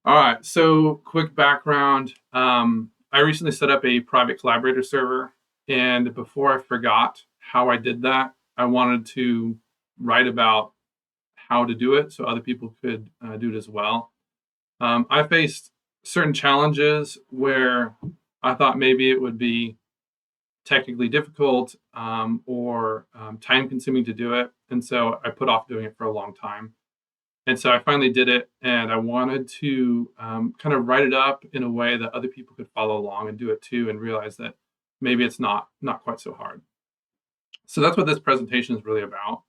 All right, so quick background. I recently set up a private Collaborator server, and before I forgot how I did that, I wanted to write about how to do it so other people could do it as well. I faced certain challenges where I thought maybe it would be technically difficult or time consuming to do it, and so I put off doing it for a long time. And so I finally did it, and I wanted to kind of write it up in a way that other people could follow along and do it too, and realize that maybe it's not quite so hard. So that's what this presentation is really about.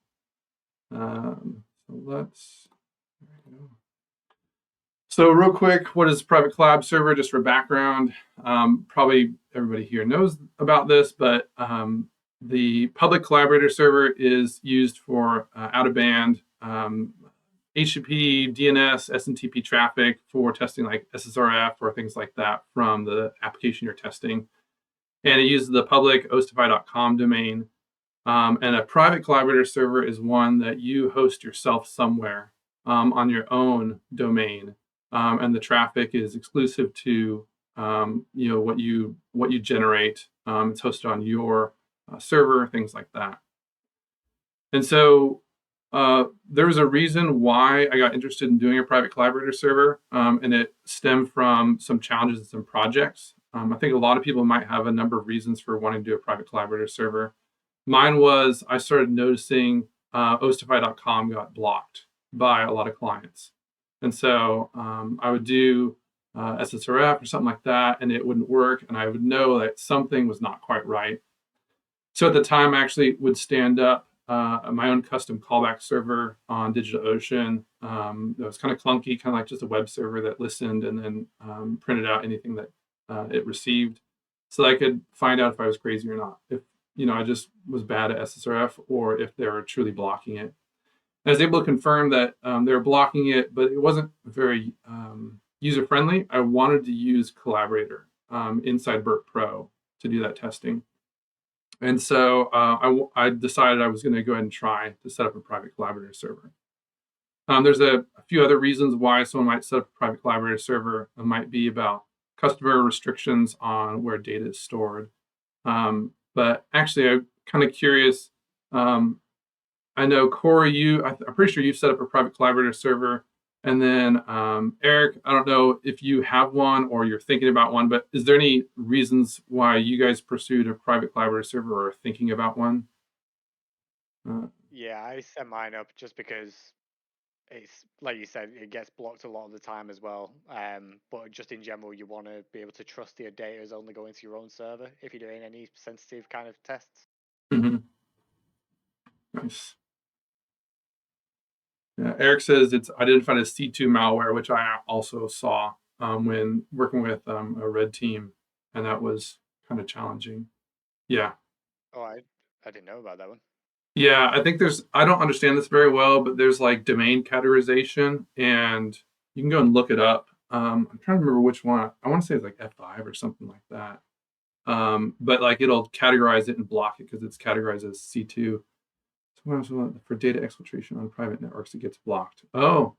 So let's. So real quick, what is private collab server? Just for background, probably everybody here knows about this, but the public Collaborator server is used for out-of-band HTTP, DNS, SMTP traffic for testing like SSRF or things like that from the application you're testing. And it uses the public hostify.com domain. And a private Collaborator server is one that you host yourself somewhere on your own domain. And the traffic is exclusive to what you generate. It's hosted on your server, things like that. And so there was a reason why I got interested in doing a private Collaborator server, and it stemmed from some challenges and some projects. I think a lot of people might have a number of reasons for wanting to do a private Collaborator server. Mine was I started noticing hostify.com got blocked by a lot of clients. And so I would do SSRF or something like that, and it wouldn't work, and I would know that something was not quite right. So at the time, I actually would stand up my own custom callback server on DigitalOcean. That was kind of clunky, kind of like just a web server that listened and then printed out anything that it received, so that I could find out if I was crazy or not, if I just was bad at SSRF, or if they were truly blocking it. I was able to confirm that they were blocking it, but it wasn't very user-friendly. I wanted to use Collaborator inside Burp Pro to do that testing. And so I decided I was going to go ahead and try to set up a private Collaborator server. There's a few other reasons why someone might set up a private Collaborator server. It might be about customer restrictions on where data is stored. But actually, I'm kind of curious. I know, Corey, I'm pretty sure you set up a private Collaborator server. And then Eric, I don't know if you have one or you're thinking about one, but is there any reasons why you guys pursued a private Collaborator server or are thinking about one? Yeah, I set mine up just because it's like you said, it gets blocked a lot of the time as well. But just in general, you want to be able to trust your data is only going to your own server if you're doing any sensitive kind of tests. Mm-hmm. Nice. Yeah, Eric says it's identified as C2 malware, which I also saw when working with a red team, and that was kind of challenging. Yeah. Oh, I didn't know about that one. Yeah, I think I don't understand this very well, but there's like domain categorization, and you can go and look it up. I'm trying to remember which one. I want to say it's like F5 or something like that. But like it'll categorize it and block it because it's categorized as C2. For data exfiltration on private networks, it gets blocked. Oh,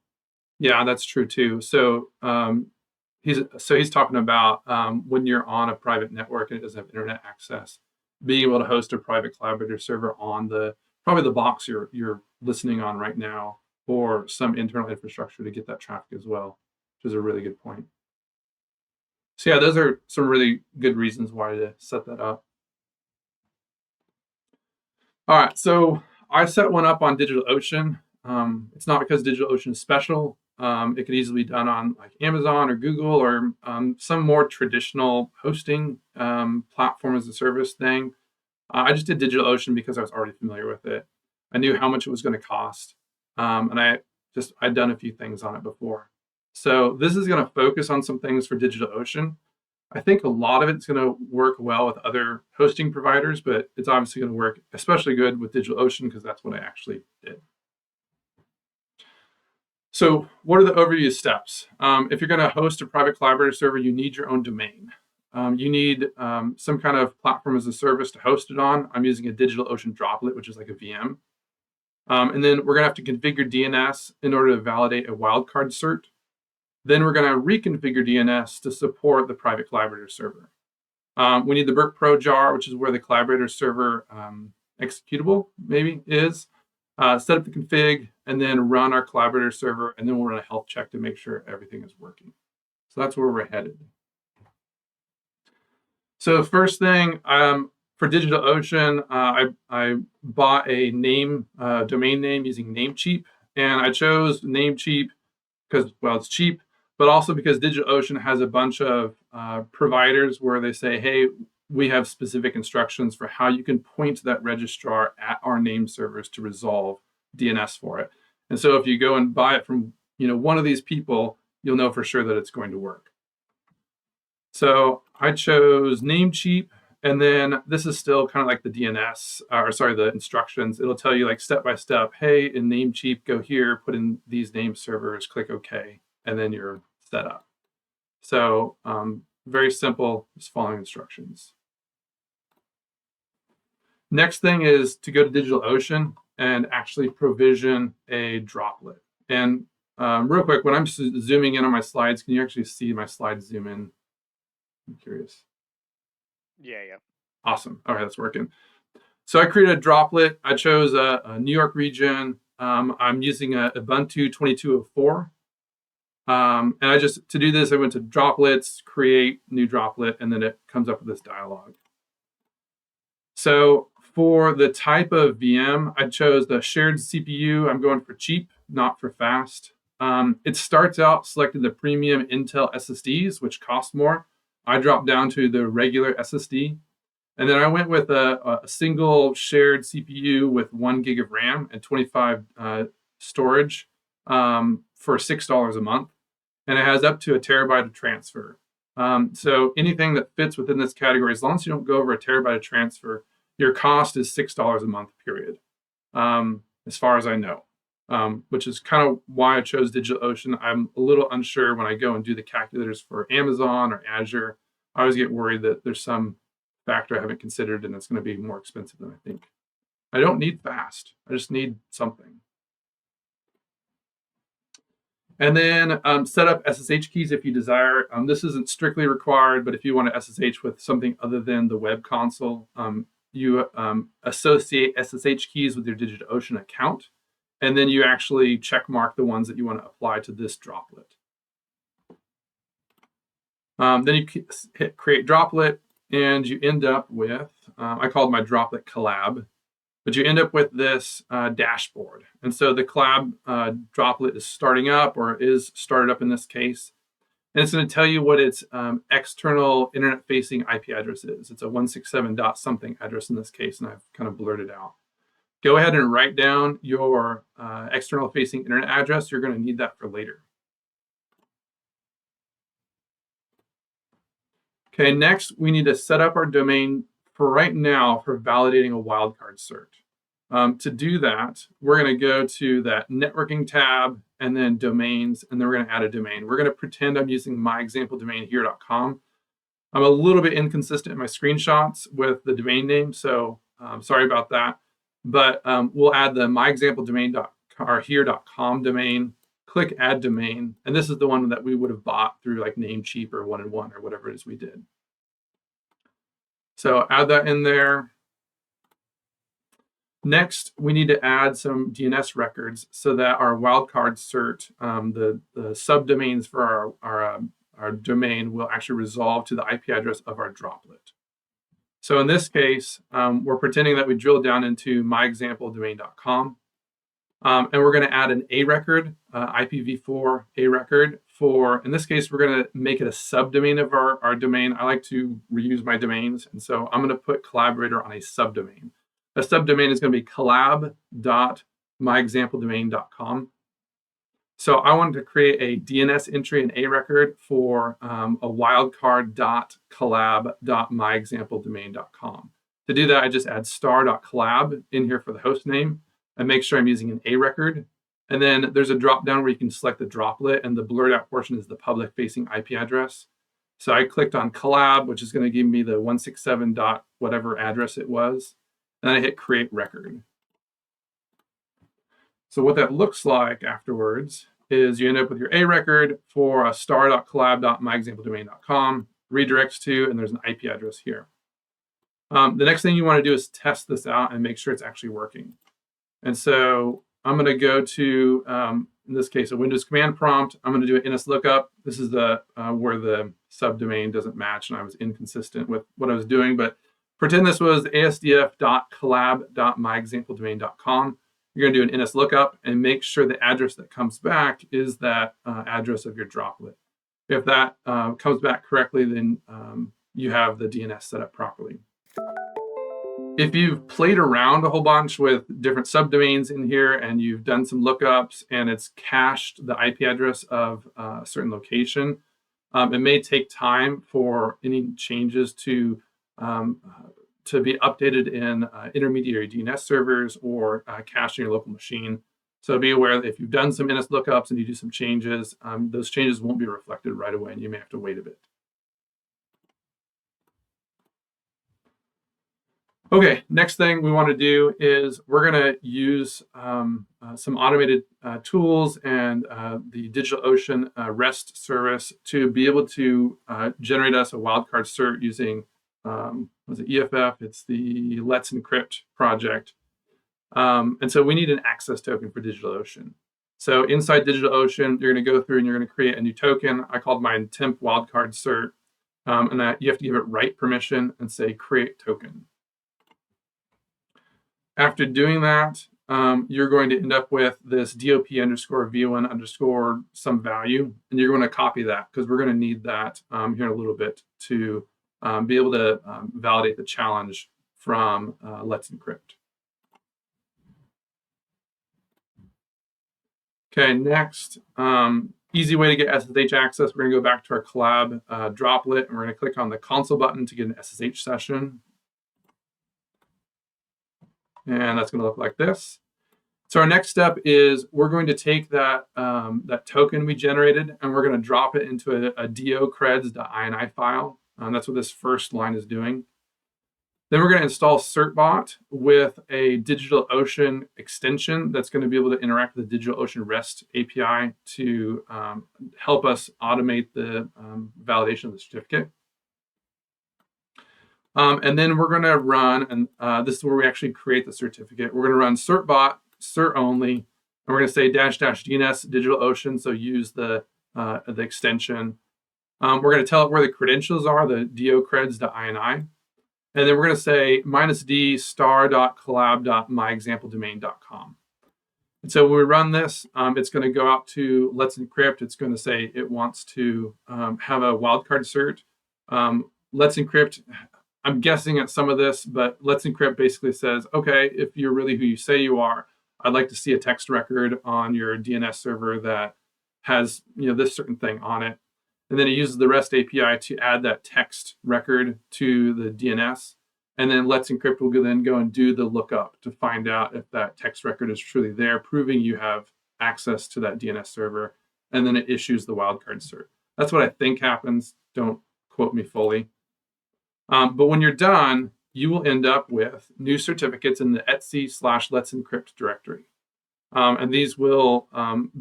yeah, that's true too. So he's talking about when you're on a private network and it doesn't have internet access, being able to host a private Collaborator server on probably the box you're listening on right now, or some internal infrastructure to get that traffic as well, which is a really good point. So yeah, those are some really good reasons why to set that up. All right, so I set one up on DigitalOcean. It's not because DigitalOcean is special. It could easily be done on like Amazon or Google or some more traditional hosting platform as a service thing. I just did DigitalOcean because I was already familiar with it. I knew how much it was going to cost, and I'd done a few things on it before. So this is going to focus on some things for DigitalOcean. I think a lot of it's going to work well with other hosting providers, but it's obviously going to work especially good with DigitalOcean because that's what I actually did. So what are the overview steps? If you're going to host a private Collaborator server, you need your own domain. You need some kind of platform as a service to host it on. I'm using a DigitalOcean droplet, which is like a VM. And then we're going to have to configure DNS in order to validate a wildcard cert. Then we're going to reconfigure DNS to support the private Collaborator server. We need the Burp Pro jar, which is where the Collaborator server executable maybe is. Set up the config, and then run our Collaborator server, and then we'll run a health check to make sure everything is working. So that's where we're headed. So first thing, for DigitalOcean, I bought a domain name using Namecheap, and I chose Namecheap because, well, it's cheap, but also because DigitalOcean has a bunch of providers where they say, hey, we have specific instructions for how you can point to that registrar at our name servers to resolve DNS for it. And so if you go and buy it from one of these people, you'll know for sure that it's going to work. So I chose Namecheap, and then this is still kind of like the DNS, the instructions. It'll tell you like step by step, hey, in Namecheap, go here, put in these name servers, click OK, and then you're set up. So very simple, just following instructions. Next thing is to go to DigitalOcean and actually provision a droplet. And real quick, when I'm zooming in on my slides, can you actually see my slides zoom in? I'm curious. Yeah. Awesome. Okay, that's working. So I created a droplet. I chose a New York region. I'm using a Ubuntu 2204. And to do this, I went to droplets, create new droplet, and then it comes up with this dialog. So for the type of VM, I chose the shared CPU. I'm going for cheap, not for fast. It starts out selected the premium Intel SSDs, which cost more. I dropped down to the regular SSD. And then I went with a single shared CPU with 1 gig of RAM and 25 storage for $6 a month. And it has up to a terabyte of transfer. So anything that fits within this category, as long as you don't go over a terabyte of transfer, your cost is $6 a month, period, as far as I know, which is kind of why I chose DigitalOcean. I'm a little unsure when I go and do the calculators for Amazon or Azure. I always get worried that there's some factor I haven't considered and it's going to be more expensive than I think. I don't need fast. I just need something. And then set up SSH keys if you desire. This isn't strictly required, but if you want to SSH with something other than the web console, you associate SSH keys with your DigitalOcean account, and then you actually check mark the ones that you want to apply to this droplet. Then you hit create droplet, and you end up with, I called my droplet collab, but you end up with this dashboard. And so the collab droplet is starting up, or is started up in this case. And it's going to tell you what its external internet-facing IP address is. It's a 167.something address in this case, and I've kind of blurred it out. Go ahead and write down your external-facing internet address. You're going to need that for later. Okay, next we need to set up our domain for right now for validating a wildcard cert. To do that, we're going to go to that networking tab and then domains, and then we're going to add a domain. We're going to pretend I'm using myexampledomainhere.com. I'm a little bit inconsistent in my screenshots with the domain name, so sorry about that. But we'll add the myexampledomain.here.com domain, click add domain, and this is the one that we would have bought through like Namecheap or 1&1 or whatever it is we did. So add that in there. Next, we need to add some DNS records so that our wildcard cert, the subdomains for our domain will actually resolve to the IP address of our droplet. So in this case, we're pretending that we drill down into myexampledomain.com. And we're going to add an A record, IPv4 A record for, in this case, we're going to make it a subdomain of our domain. I like to reuse my domains. And so I'm going to put Collaborator on a subdomain. A subdomain is going to be collab.myexampledomain.com. So I wanted to create a DNS entry and A record for a wildcard.collab.myexampledomain.com. To do that, I just add star.collab in here for the host name and make sure I'm using an A record. And then there's a drop down where you can select the droplet, and the blurred out portion is the public facing IP address. So I clicked on collab, which is going to give me the 167. Whatever address it was. And then I hit create record. So what that looks like afterwards is you end up with your A record for a star.collab.myexampledomain.com, redirects to, and there's an IP address here. The next thing you want to do is test this out and make sure it's actually working. And so I'm going to go to, in this case, a Windows command prompt. I'm going to do an NS lookup. This is the where the subdomain doesn't match and I was inconsistent with what I was doing, but pretend this was asdf.collab.myexampledomain.com. You're going to do an NS lookup and make sure the address that comes back is that address of your droplet. If that comes back correctly, then you have the DNS set up properly. If you've played around a whole bunch with different subdomains in here and you've done some lookups and it's cached the IP address of a certain location, it may take time for any changes to be updated in intermediary DNS servers or cached in your local machine. So be aware that if you've done some NS lookups and you do some changes, those changes won't be reflected right away and you may have to wait a bit. Okay, next thing we want to do is we're going to use some automated tools and the DigitalOcean REST service to be able to generate us a wildcard cert using was it EFF? It's the Let's Encrypt project. And so we need an access token for DigitalOcean. So inside DigitalOcean, you're going to go through and you're going to create a new token. I called mine temp wildcard cert. And that you have to give it write permission and say create token. After doing that, you're going to end up with this DOP underscore V1 underscore some value, and you're going to copy that because we're going to need that here in a little bit to be able to validate the challenge from Let's Encrypt. Okay, next, easy way to get SSH access. We're going to go back to our collab droplet, and we're going to click on the console button to get an SSH session. And that's going to look like this. So our next step is we're going to take that, that token we generated and we're going to drop it into a docreds.ini file. That's what this first line is doing. Then we're going to install certbot with a DigitalOcean extension that's going to be able to interact with the DigitalOcean REST API to help us automate the validation of the certificate. And then we're going to run, and this is where we actually create the certificate. We're going to run certbot, cert only, and we're going to say --DNS DigitalOcean, so use the extension. We're going to tell it where the credentials are, the docreds.ini, and then we're going to say -d star.collab.myexampledomain.com. And so when we run this, it's going to go out to Let's Encrypt. It's going to say it wants to have a wildcard cert. Let's Encrypt, I'm guessing at some of this, but Let's Encrypt basically says, okay, if you're really who you say you are, I'd like to see a text record on your DNS server that has, this certain thing on it. And then it uses the REST API to add that text record to the DNS. And then Let's Encrypt will then go and do the lookup to find out if that text record is truly there, proving you have access to that DNS server. And then it issues the wildcard cert. That's what I think happens. Don't quote me fully. But when you're done, you will end up with new certificates in the etc/Let's Encrypt directory. And these will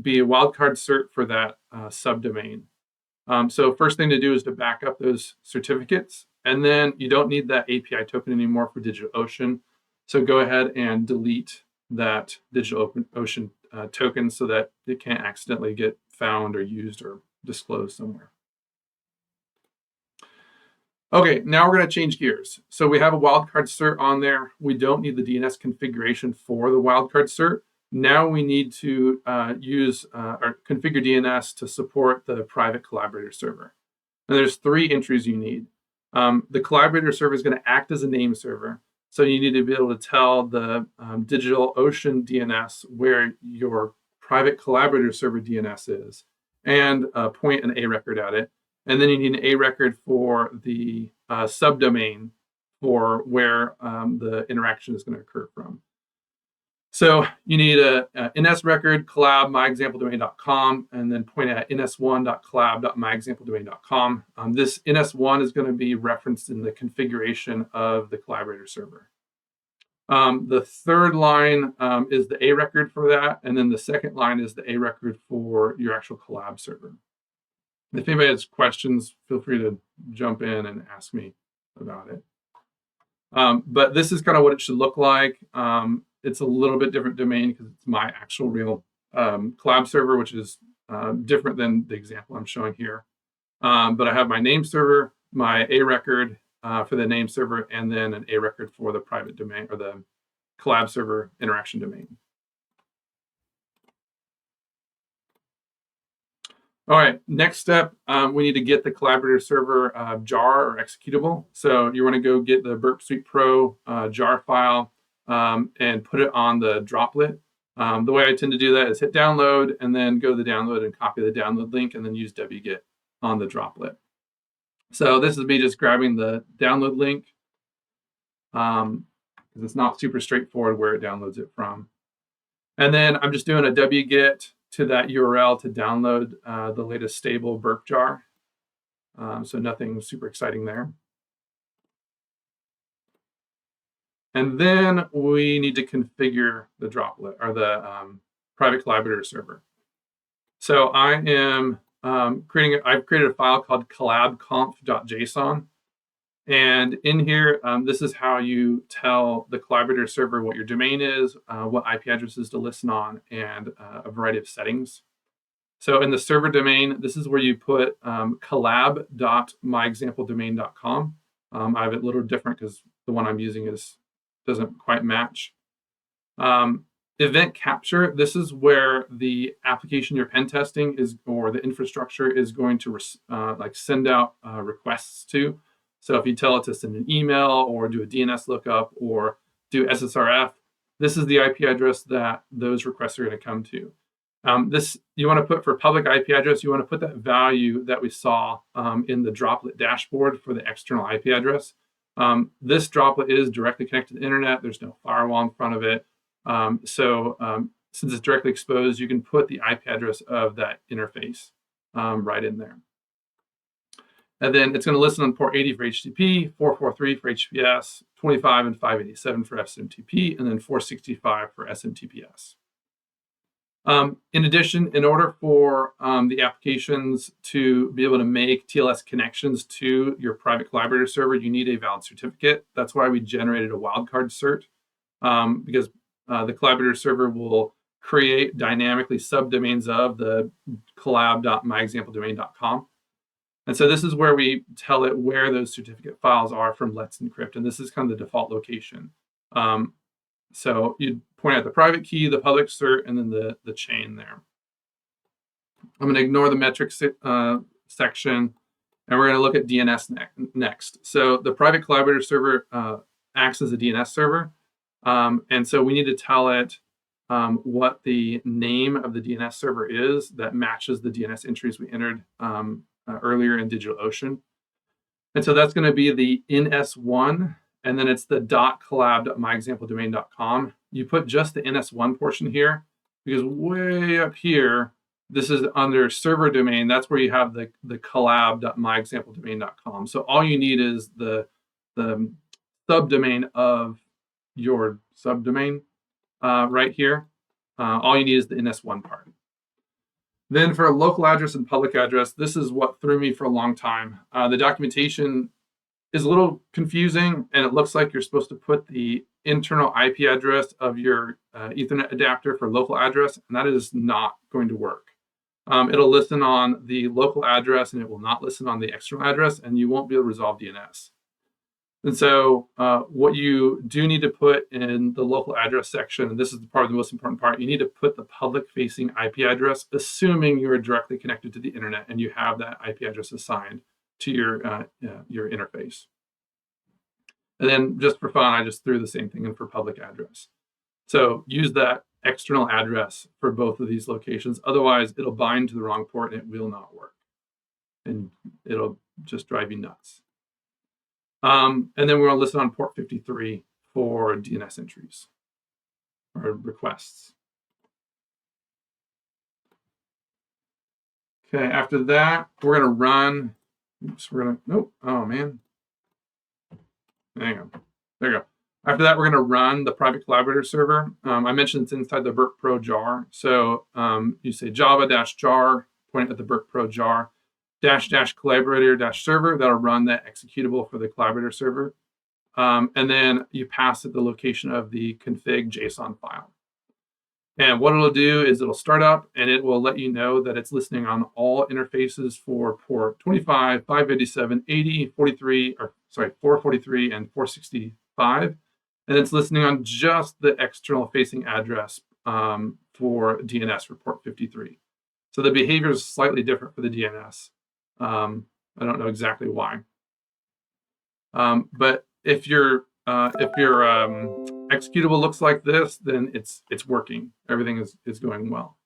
be a wildcard cert for that subdomain. So first thing to do is to back up those certificates. And then you don't need that API token anymore for DigitalOcean. So go ahead and delete that DigitalOcean token so that it can't accidentally get found or used or disclosed somewhere. Okay, now we're going to change gears. So we have a wildcard cert on there. We don't need the DNS configuration for the wildcard cert. Now we need to use or configure DNS to support the private Collaborator server. And there's 3 entries you need. The Collaborator server is going to act as a name server. So you need to be able to tell the DigitalOcean DNS where your private Collaborator server DNS is and point an A record at it. And then you need an A record for the subdomain for where the interaction is going to occur from. So you need a NS record, collab, myexampledomain.com, and then point at ns1.collab.myexampledomain.com. This ns1 is going to be referenced in the configuration of the Collaborator server. The third line is the A record for that, and then the second line is the A record for your actual collab server. If anybody has questions, feel free to jump in and ask me about it. But this is kind of what it should look like. It's a little bit different domain because it's my actual real collab server, which is different than the example I'm showing here. But I have my name server, my A record for the name server, and then an A record for the private domain or the collab server interaction domain. All right, next step, we need to get the Collaborator server jar or executable. So you want to go get the BurpSuite Pro jar file and put it on the droplet. The way I tend to do that is hit download and then go to the download and copy the download link and then use wget on the droplet. So this is me just grabbing the download link because it's not super straightforward where it downloads it from. And then I'm just doing a wget to that URL to download the latest stable burp jar. So nothing super exciting there. And then we need to configure the droplet or the private collaborator server. So I am I've created a file called collabconf.json. And in here, this is how you tell the Collaborator server what your domain is, what IP addresses to listen on, and a variety of settings. So in the server domain, this is where you put collab.myexampledomain.com. I have it a little different because the one I'm using doesn't quite match. Event capture, this is where the application you're pen testing is, or the infrastructure is going to send out requests to. So if you tell it to send an email or do a DNS lookup or do SSRF, this is the IP address that those requests are going to come to. This you want to put for public IP address, you want to put that value that we saw in the droplet dashboard for the external IP address. This droplet is directly connected to the internet. There's no firewall in front of it. Since it's directly exposed, you can put the IP address of that interface right in there. And then it's going to listen on port 80 for HTTP, 443 for HTTPS, 25 and 587 for SMTP, and then 465 for SMTPS. In addition, in order for the applications to be able to make TLS connections to your private collaborator server, you need a valid certificate. That's why we generated a wildcard cert, because the collaborator server will create dynamically subdomains of the collab.myexampledomain.com. And so this is where we tell it where those certificate files are from Let's Encrypt. And this is kind of the default location. So you point out the private key, the public cert, and then the chain there. I'm going to ignore the metrics section, and we're going to look at DNS next. So the private collaborator server acts as a DNS server. And so we need to tell it what the name of the DNS server is that matches the DNS entries we entered earlier in DigitalOcean. And so that's going to be the ns1, and then it's the .collab.myexampledomain.com. You put just the ns1 portion here because way up here, this is under server domain. That's where you have the collab.myexampledomain.com. So all you need is the subdomain of your subdomain right here. All you need is the ns1 part. Then for local address and public address, this is what threw me for a long time. The documentation is a little confusing, and it looks like you're supposed to put the internal IP address of your Ethernet adapter for local address, and that is not going to work. It'll listen on the local address, and it will not listen on the external address, and you won't be able to resolve DNS. And so what you do need to put in the local address section, and this is probably the most important part, you need to put the public-facing IP address, assuming you're directly connected to the internet and you have that IP address assigned to your interface. And then just for fun, I just threw the same thing in for public address. So use that external address for both of these locations. Otherwise, it'll bind to the wrong port and it will not work. And it'll just drive you nuts. And then we're going to listen on port 53 for DNS entries or requests. Okay, after that, we're going to run. Oops, nope. Oh, man. Hang on. There you go. After that, we're going to run the private collaborator server. I mentioned it's inside the Burp Pro jar. So you say java-jar, point at the Burp Pro jar, --collaborator-server. That'll run that executable for the collaborator server. And then you pass it the location of the config JSON file. And what it'll do is it'll start up and it will let you know that it's listening on all interfaces for port 25, 587, 80, 43, or sorry, 443 and 465. And it's listening on just the external facing address for DNS for port 53. So the behavior is slightly different for the DNS. I don't know exactly why. But if your executable looks like this, then it's working. Everything is going well.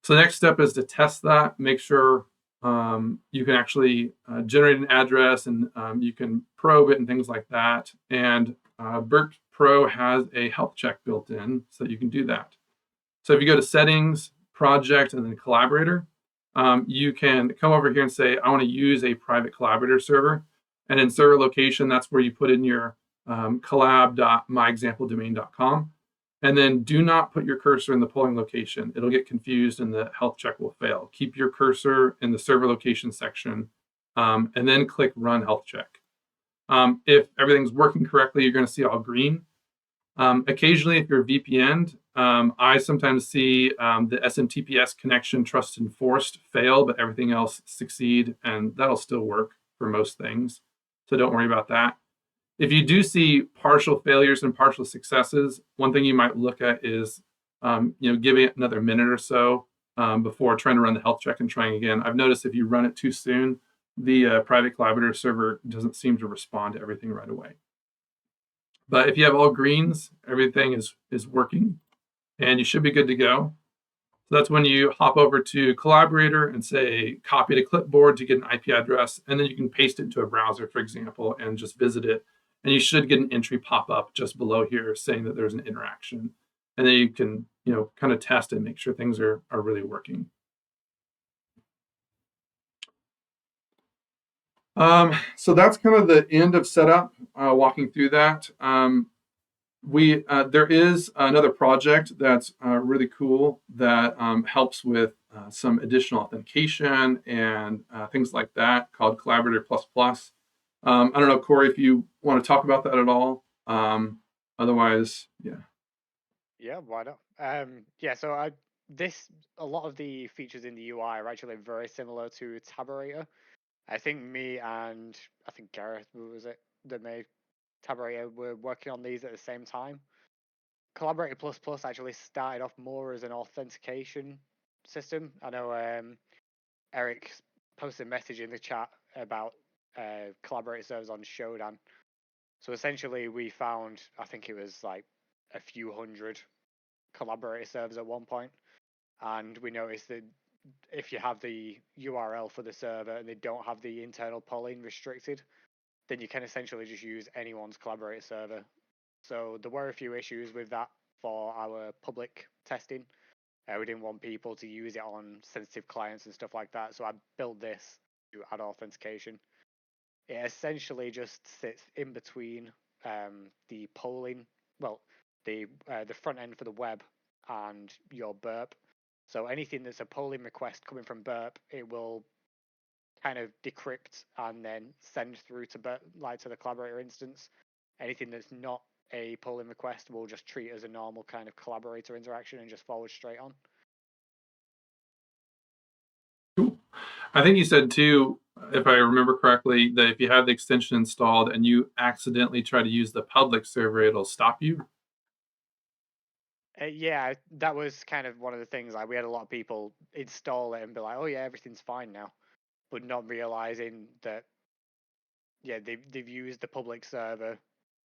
So the next step is to test that, make sure you can actually generate an address and you can probe it and things like that. And Burp Pro has a health check built in so that you can do that. So if you go to Settings, Project, and then Collaborator, you can come over here and say, I want to use a private collaborator server. And in server location, that's where you put in your collab.myexampledomain.com. And then do not put your cursor in the polling location. It'll get confused and the health check will fail. Keep your cursor in the server location section and then click Run Health Check. If everything's working correctly, you're going to see all green. Occasionally, if you're VPN'd, I sometimes see the SMTPS connection trust enforced fail, but everything else succeed, and that'll still work for most things. So don't worry about that. If you do see partial failures and partial successes, one thing you might look at is giving it another minute or so before trying to run the health check and trying again. I've noticed if you run it too soon, the private collaborator server doesn't seem to respond to everything right away. But if you have all greens, everything is working, and you should be good to go. So that's when you hop over to Collaborator and say, copy to clipboard to get an IP address, and then you can paste it into a browser, for example, and just visit it. And you should get an entry pop up just below here saying that there's an interaction. And then you can, kind of test and make sure things are really working. So that's kind of the end of setup, walking through that. There is another project that's really cool that helps with some additional authentication and things like that called Collaborator++. I don't know, Corey, if you want to talk about that at all. Otherwise, yeah. Yeah, why not? So a lot of the features in the UI are actually very similar to Tabulator. I think me and I think Gareth, who was it, that made Tabulator, were working on these at the same time. Collaborator++ actually started off more as an authentication system. I know Eric posted a message in the chat about Collaborator servers on Shodan. So essentially we found, I think it was like a few hundred Collaborator servers at one point, and we noticed that if you have the URL for the server and they don't have the internal polling restricted, then you can essentially just use anyone's Collaborator server. So there were a few issues with that for our public testing. We didn't want people to use it on sensitive clients and stuff like that, so I built this to add authentication. It essentially just sits in between the polling, the front end for the web and your Burp. So anything that's a polling request coming from Burp, it will kind of decrypt and then send through to Burp, like to the Collaborator instance. Anything that's not a polling request will just treat as a normal kind of Collaborator interaction and just forward straight on. Cool. I think you said too, if I remember correctly, that if you have the extension installed and you accidentally try to use the public server, it'll stop you. Yeah, that was kind of one of the things. Like we had a lot of people install it and be like, "Oh yeah, everything's fine now," but not realizing that they've used the public server